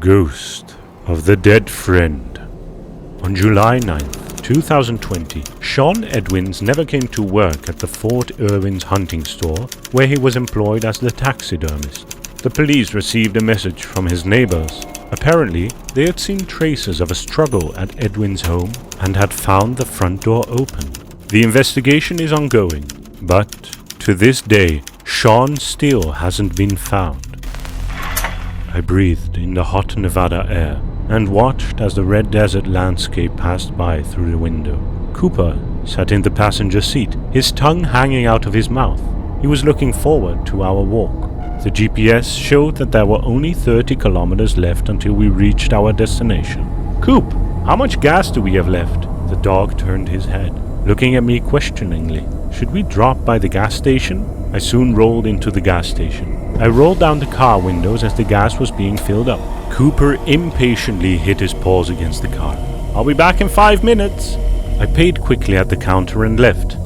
Ghost of the Dead Friend. On July 9th, 2020, Shaun Edwins never came to work at the Fort-Irwins hunting store, where he was employed as the taxidermist. The police received a message from his neighbors. Apparently, they had seen traces of a struggle at Edwins' home and had found the front door open. The investigation is ongoing, but to this day, Shaun still hasn't been found. I breathed in the hot Nevada air and watched as the red desert landscape passed by through the window. Cooper sat in the passenger seat, his tongue hanging out of his mouth. He was looking forward to our walk. The GPS showed that there were only 30 kilometers left until we reached our destination. "Coop, how much gas do we have left?" The dog turned his head, looking at me questioningly. Should we drop by the gas station? I soon rolled into the gas station. I rolled down the car windows as the gas was being filled up. Cooper impatiently hit his paws against the car. "I'll be back in 5 minutes." I paid quickly at the counter and left.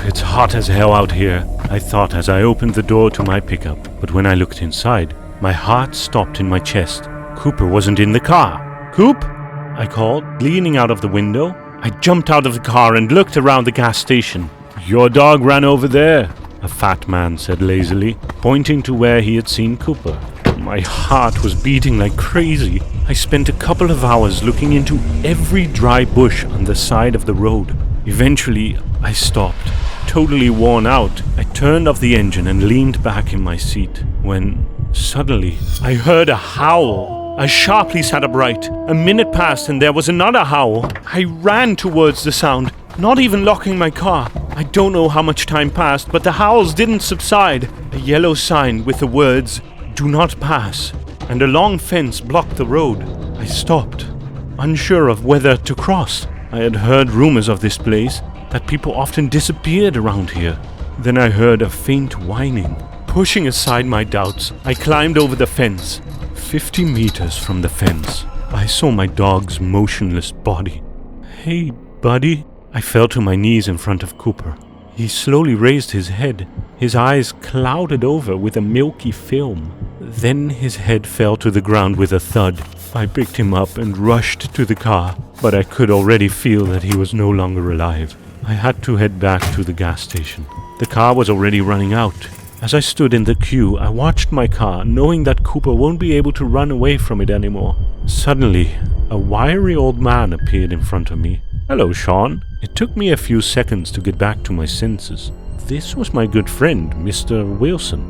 It's hot as hell out here, I thought as I opened the door to my pickup. But when I looked inside, my heart stopped in my chest. Cooper wasn't in the car. "Coop?" I called, leaning out of the window. I jumped out of the car and looked around the gas station. "Your dog ran over there," a fat man said lazily, pointing to where he had seen Cooper. My heart was beating like crazy. I spent a couple of hours looking into every dry bush on the side of the road. Eventually, I stopped. Totally worn out, I turned off the engine and leaned back in my seat when, suddenly, I heard a howl. I sharply sat upright. A minute passed and there was another howl. I ran towards the sound, not even locking my car. I don't know how much time passed, but the howls didn't subside. A yellow sign with the words, "Do not pass," and a long fence blocked the road. I stopped, unsure of whether to cross. I had heard rumors of this place, that people often disappeared around here. Then I heard a faint whining. Pushing aside my doubts, I climbed over the fence. 50 meters from the fence, I saw my dog's motionless body. "Hey, buddy." I fell to my knees in front of Cooper. He slowly raised his head, his eyes clouded over with a milky film. Then his head fell to the ground with a thud. I picked him up and rushed to the car, but I could already feel that he was no longer alive. I had to head back to the gas station. The car was already running out. As I stood in the queue, I watched my car, knowing that Cooper won't be able to run away from it anymore. Suddenly, a wiry old man appeared in front of me. "Hello, Shaun." It took me a few seconds to get back to my senses. This was my good friend, Mr. Wilson.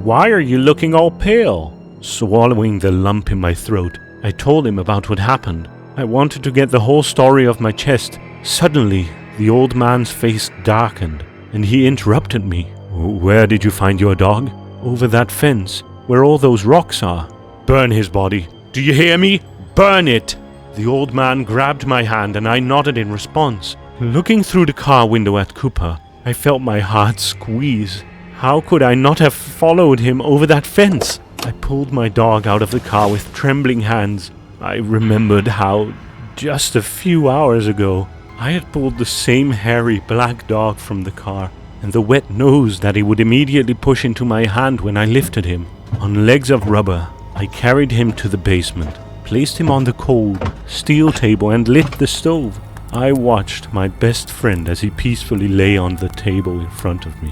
"Why are you looking all pale?" Swallowing the lump in my throat, I told him about what happened. I wanted to get the whole story off my chest. Suddenly, the old man's face darkened, and he interrupted me. "Where did you find your dog?" "Over that fence, where all those rocks are." "Burn his body. Do you hear me? Burn it!" The old man grabbed my hand and I nodded in response. Looking through the car window at Cooper, I felt my heart squeeze. How could I not have followed him over that fence? I pulled my dog out of the car with trembling hands. I remembered how, just a few hours ago, I had pulled the same hairy black dog from the car, and the wet nose that he would immediately push into my hand when I lifted him. On legs of rubber, I carried him to the basement, placed him on the cold steel table and lit the stove. I watched my best friend as he peacefully lay on the table in front of me.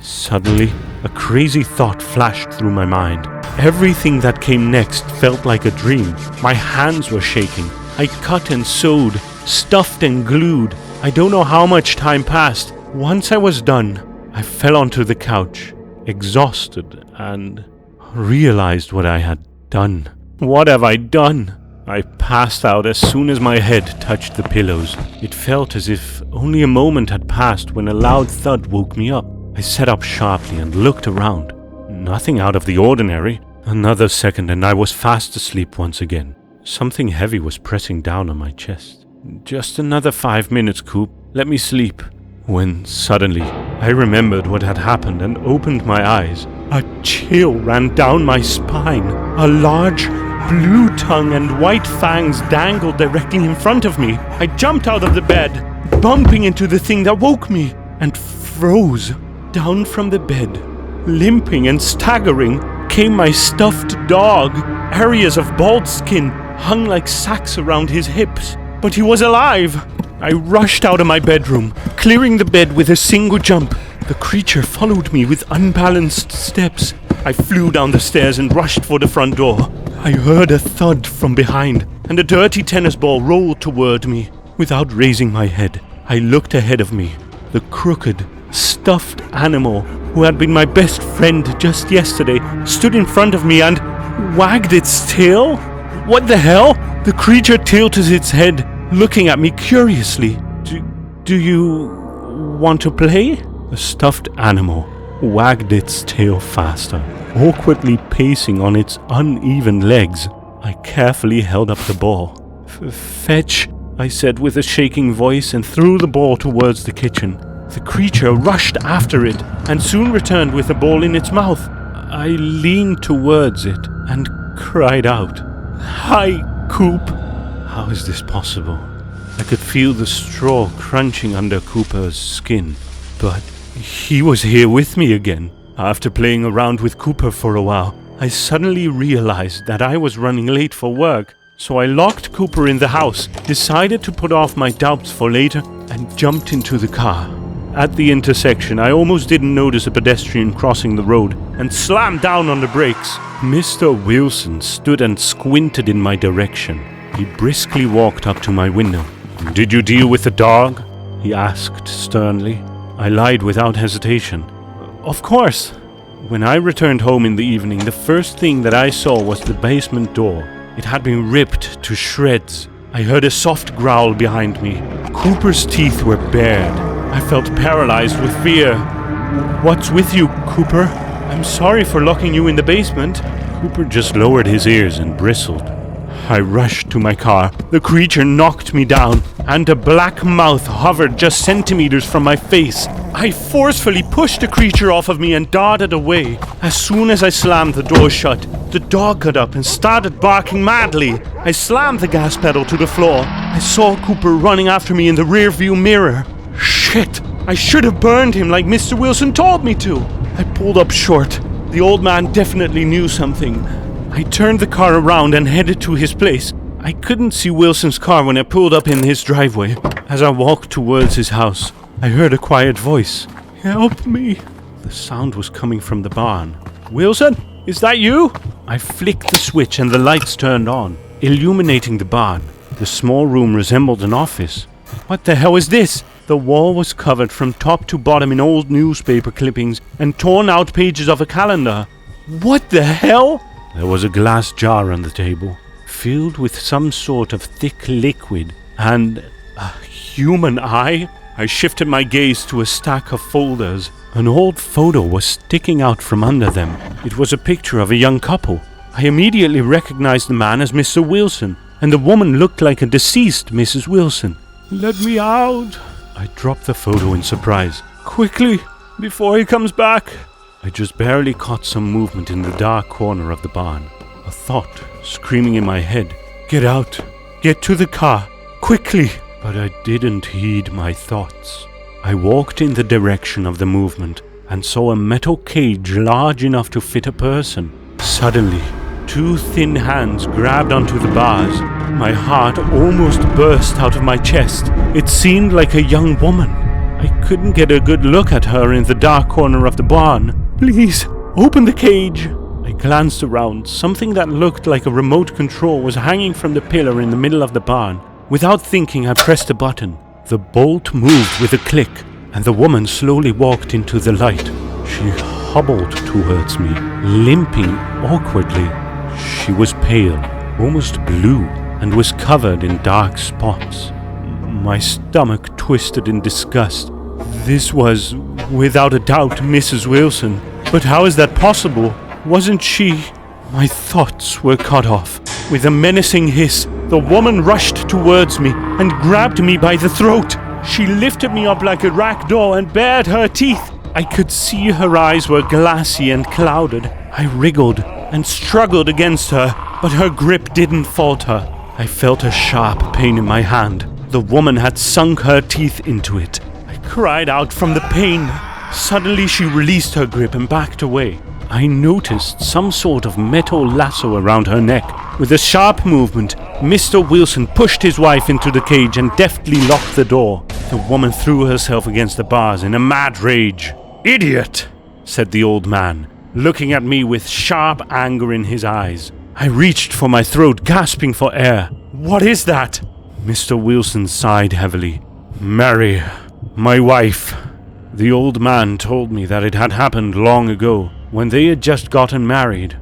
Suddenly, a crazy thought flashed through my mind. Everything that came next felt like a dream. My hands were shaking. I cut and sewed, stuffed and glued. I don't know how much time passed. Once I was done, I fell onto the couch, exhausted, and realized what I had done. What have I done? I passed out as soon as my head touched the pillows. It felt as if only a moment had passed when a loud thud woke me up. I sat up sharply and looked around. Nothing out of the ordinary. Another second and I was fast asleep once again. Something heavy was pressing down on my chest. "Just another 5 minutes, Coop. Let me sleep." When suddenly I remembered what had happened and opened my eyes. A chill ran down my spine. A large blue tongue and white fangs dangled directly in front of me. I jumped out of the bed, bumping into the thing that woke me, and froze. Down from the bed, limping and staggering, came my stuffed dog. Areas of bald skin hung like sacks around his hips. But he was alive! I rushed out of my bedroom, clearing the bed with a single jump. The creature followed me with unbalanced steps. I flew down the stairs and rushed for the front door. I heard a thud from behind, and a dirty tennis ball rolled toward me. Without raising my head, I looked ahead of me. The crooked, stuffed animal who had been my best friend just yesterday stood in front of me and wagged its tail? What the hell? The creature tilted its head, looking at me curiously. Do you want to play? The stuffed animal wagged its tail faster, awkwardly pacing on its uneven legs. I carefully held up the ball. Fetch, I said with a shaking voice, and threw the ball towards the kitchen. The creature rushed after it and soon returned with the ball in its mouth. I leaned towards it and cried out, "Hi, Coop!" How is this possible? I could feel the straw crunching under Cooper's skin, but he was here with me again. After playing around with Cooper for a while, I suddenly realized that I was running late for work, so I locked Cooper in the house, decided to put off my doubts for later, and jumped into the car. At the intersection, I almost didn't notice a pedestrian crossing the road and slammed down on the brakes. Mr. Wilson stood and squinted in my direction. He briskly walked up to my window. "Did you deal with the dog?" he asked sternly. I lied without hesitation. "Of course." When I returned home in the evening, the first thing that I saw was the basement door. It had been ripped to shreds. I heard a soft growl behind me. Cooper's teeth were bared. I felt paralyzed with fear. "What's with you, Cooper? I'm sorry for locking you in the basement." Cooper just lowered his ears and bristled. I rushed to my car. The creature knocked me down, and a black mouth hovered just centimeters from my face. I forcefully pushed the creature off of me and darted away. As soon as I slammed the door shut, the dog got up and started barking madly. I slammed the gas pedal to the floor. I saw Cooper running after me in the rearview mirror. Shit! I should have burned him like Mr. Wilson told me to. I pulled up short. The old man definitely knew something. I turned the car around and headed to his place. I couldn't see Wilson's car when I pulled up in his driveway. As I walked towards his house, I heard a quiet voice. "Help me!" The sound was coming from the barn. "Wilson, is that you?" I flicked the switch and the lights turned on, illuminating the barn. The small room resembled an office. What the hell is this? The wall was covered from top to bottom in old newspaper clippings and torn out pages of a calendar. What the hell? There was a glass jar on the table, filled with some sort of thick liquid, and a human eye. I shifted my gaze to a stack of folders. An old photo was sticking out from under them. It was a picture of a young couple. I immediately recognized the man as Mr. Wilson, and the woman looked like a deceased Mrs. Wilson. "Let me out!" I dropped the photo in surprise. "Quickly, before he comes back!" I just barely caught some movement in the dark corner of the barn. A thought screaming in my head. "Get out! Get to the car! Quickly!" But I didn't heed my thoughts. I walked in the direction of the movement and saw a metal cage large enough to fit a person. Suddenly, two thin hands grabbed onto the bars. My heart almost burst out of my chest. It seemed like a young woman. I couldn't get a good look at her in the dark corner of the barn. "Please, open the cage!" I glanced around. Something that looked like a remote control was hanging from the pillar in the middle of the barn. Without thinking, I pressed a button. The bolt moved with a click, and the woman slowly walked into the light. She hobbled towards me, limping awkwardly. She was pale, almost blue, and was covered in dark spots. My stomach twisted in disgust. This was, without a doubt, Mrs. Wilson. But how is that possible? Wasn't she? My thoughts were cut off. With a menacing hiss, the woman rushed towards me and grabbed me by the throat. She lifted me up like a rag doll and bared her teeth. I could see her eyes were glassy and clouded. I wriggled and struggled against her, but her grip didn't falter. I felt a sharp pain in my hand. The woman had sunk her teeth into it. I cried out from the pain. Suddenly she released her grip and backed away. I noticed some sort of metal lasso around her neck. With a sharp movement, Mr. Wilson pushed his wife into the cage and deftly locked the door. The woman threw herself against the bars in a mad rage. "Idiot!" said the old man, looking at me with sharp anger in his eyes. I reached for my throat, gasping for air. "What is that?" Mr. Wilson sighed heavily. "Mary, my wife." The old man told me that it had happened long ago, when they had just gotten married.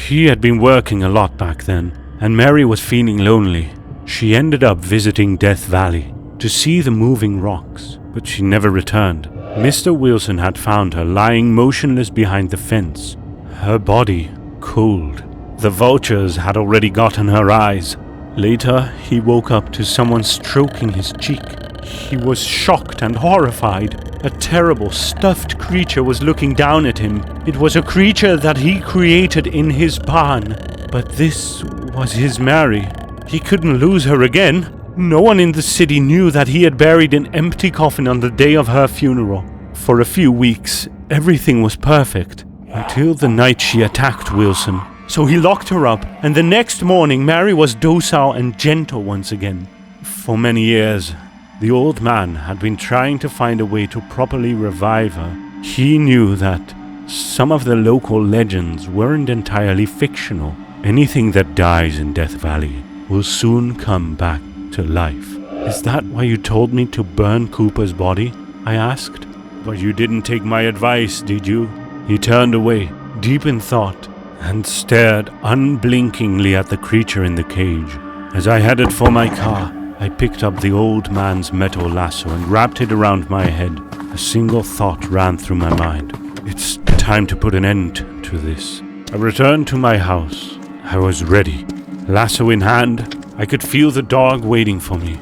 He had been working a lot back then, and Mary was feeling lonely. She ended up visiting Death Valley to see the moving rocks, but she never returned. Mr. Wilson had found her lying motionless behind the fence, her body cold. The vultures had already gotten her eyes. Later, he woke up to someone stroking his cheek. He was shocked and horrified. A terrible, stuffed creature was looking down at him. It was a creature that he created in his barn. But this was his Mary. He couldn't lose her again. No one in the city knew that he had buried an empty coffin on the day of her funeral. For a few weeks, everything was perfect, until the night she attacked Wilson. So he locked her up, and the next morning Mary was docile and gentle once again. For many years, the old man had been trying to find a way to properly revive her. He knew that some of the local legends weren't entirely fictional. Anything that dies in Death Valley will soon come back to life. "Is that why you told me to burn Cooper's body?" I asked. "But you didn't take my advice, did you?" He turned away, deep in thought, and stared unblinkingly at the creature in the cage. As I headed for my car, I picked up the old man's metal lasso and wrapped it around my head. A single thought ran through my mind. It's time to put an end to this. I returned to my house. I was ready. Lasso in hand, I could feel the dog waiting for me.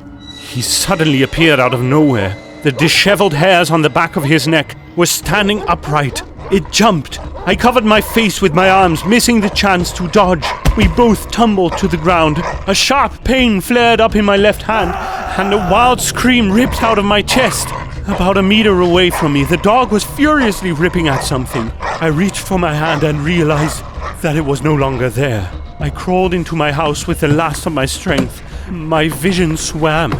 He suddenly appeared out of nowhere. The disheveled hairs on the back of his neck were standing upright. It jumped. I covered my face with my arms, missing the chance to dodge. We both tumbled to the ground. A sharp pain flared up in my left hand, and a wild scream ripped out of my chest. About a meter away from me, the dog was furiously ripping at something. I reached for my hand and realized that it was no longer there. I crawled into my house with the last of my strength. My vision swam.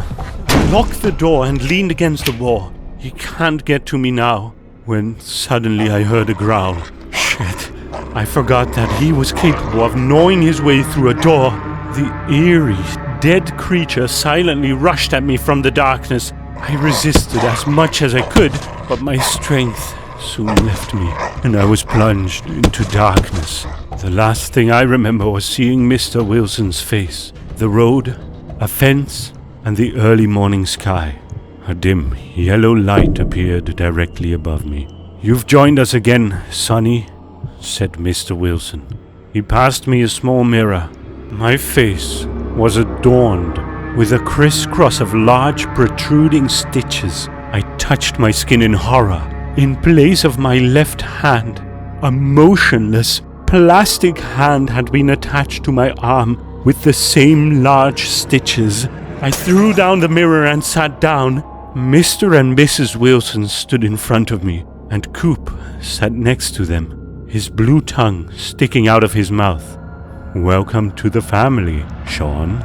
I locked the door and leaned against the wall. He can't get to me now. When suddenly I heard a growl. Shit. I forgot that he was capable of gnawing his way through a door. The eerie, dead creature silently rushed at me from the darkness. I resisted as much as I could, but my strength soon left me, and I was plunged into darkness. The last thing I remember was seeing Mr. Wilson's face, the road, a fence, and the early morning sky. A dim, yellow light appeared directly above me. "You've joined us again, Sonny," said Mr. Wilson. He passed me a small mirror. My face was adorned with a crisscross of large protruding stitches. I touched my skin in horror. In place of my left hand, a motionless, plastic hand had been attached to my arm with the same large stitches. I threw down the mirror and sat down. Mr. and Mrs. Wilson stood in front of me, and Coop sat next to them, his blue tongue sticking out of his mouth. "Welcome to the family, Shaun,"